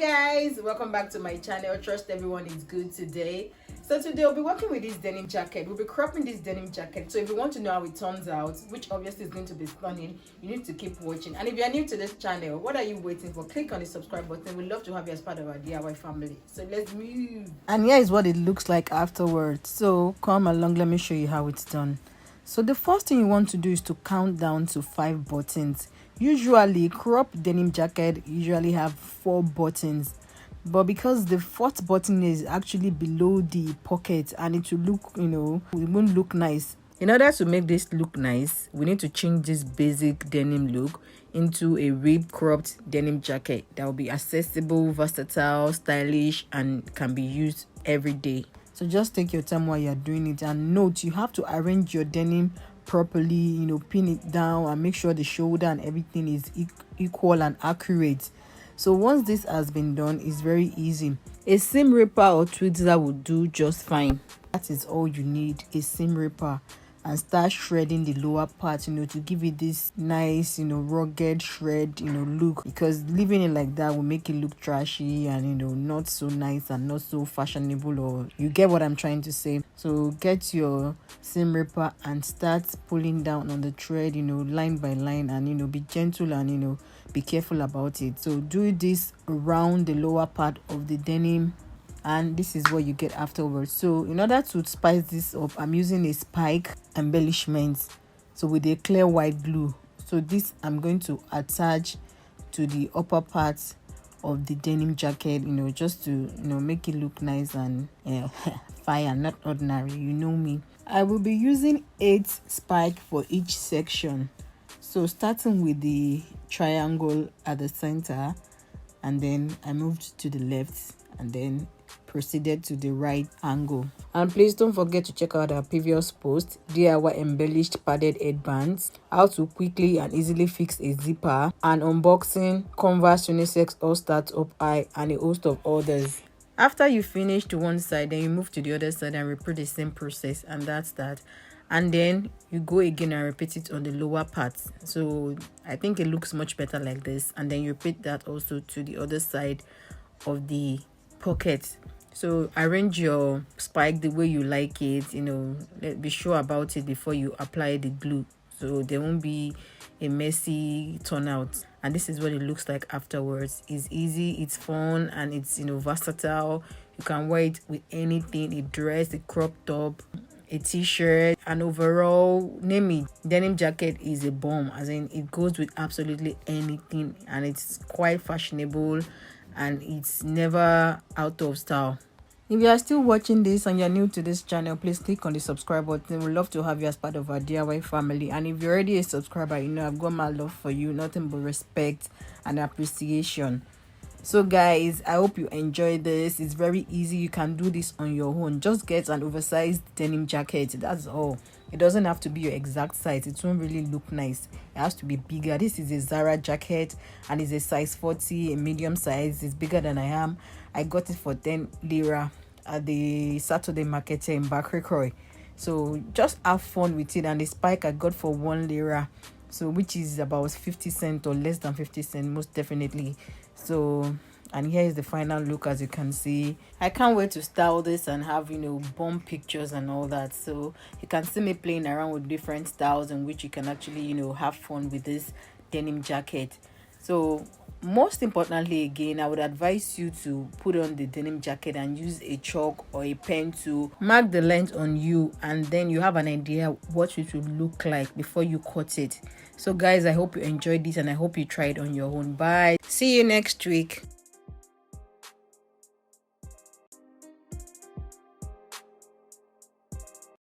Guys, welcome back to my channel. Trust everyone is good today. So today we'll be working with this denim jacket. We'll be cropping this denim jacket. So if you want to know how it turns out, which obviously is going to be stunning, you need to keep watching. And if you are new to this channel, what are you waiting for? Click on the subscribe button. We'd love to have you as part of our DIY family. So let's move. And here is what it looks like afterwards. So come along, let me show you how it's done. So the first thing you want to do is to count down to 5 buttons. Usually crop denim jacket usually have 4 buttons, but because the 4th button is actually below the pocket and it will look, it won't look nice. In order to make this look nice, we need to change this basic denim look into a rib cropped denim jacket that will be accessible, versatile, stylish, and can be used every day. So just take your time while you're doing it, and note you have to arrange your denim properly, pin it down and make sure the shoulder and everything is equal and accurate. So once this has been done, it's very easy. A seam ripper or tweezer will do just fine. That is all you need, a seam ripper, and start shredding the lower part, to give it this nice, rugged shred, look, because leaving it like that will make it look trashy and, not so nice and not so fashionable, or you get what I'm trying to say. So get your seam ripper and start pulling down on the thread, line by line, and, be gentle and, be careful about it. So do this around the lower part of the denim, and this is what you get afterwards. So in order to spice this up, I'm using a spike embellishment, so with a clear white glue. So this I'm going to attach to the upper part of the denim jacket, just to make it look nice and fire, not ordinary, me. I will be using 8 spikes for each section. So starting with the triangle at the center, and then I moved to the left, and then proceeded to the right angle. And please don't forget to check out our previous post, DIY embellished padded headbands, how to quickly and easily fix a zipper, and unboxing Converse unisex all-star top eye, and a host of others. After you finish to one side, then you move to the other side and repeat the same process, and that's that. And then you go again and repeat it on the lower part. So I think it looks much better like this, and then you repeat that also to the other side of the pocket. So arrange your spike the way you like it, be sure about it before you apply the glue, so there won't be a messy turnout. And this is what it looks like afterwards. It's easy, it's fun, and it's versatile. You can wear it with anything: a dress, a crop top, a t-shirt, and overall, name it. Denim jacket is a bomb, as in it goes with absolutely anything, and it's quite fashionable, and it's never out of style. If you are still watching this and you're new to this channel, please click on the subscribe button. We'd love to have you as part of our DIY family. And if you're already a subscriber, I've got my love for you, nothing but respect and appreciation. So guys, I hope you enjoy this. It's very easy. You can do this on your own. Just get an oversized denim jacket, that's all. It doesn't have to be your exact size. It won't really look nice. It has to be bigger. This is a Zara jacket and it's a size 40, a medium size. It's bigger than I am. I got it for 10 lira at the Saturday market in Bakrekroy. So just have fun with it. And the spike I got for 1 lira, so which is about 50 cents or less than 50 cents, most definitely. So, and here is the final look. As you can see, I can't wait to style this and have bomb pictures and all that. So you can see me playing around with different styles in which you can actually have fun with this denim jacket. So most importantly, again, I would advise you to put on the denim jacket and use a chalk or a pen to mark the length on you, and then you have an idea what it will look like before you cut it. So guys, I hope you enjoyed this and I hope you try it on your own. Bye, see you next week.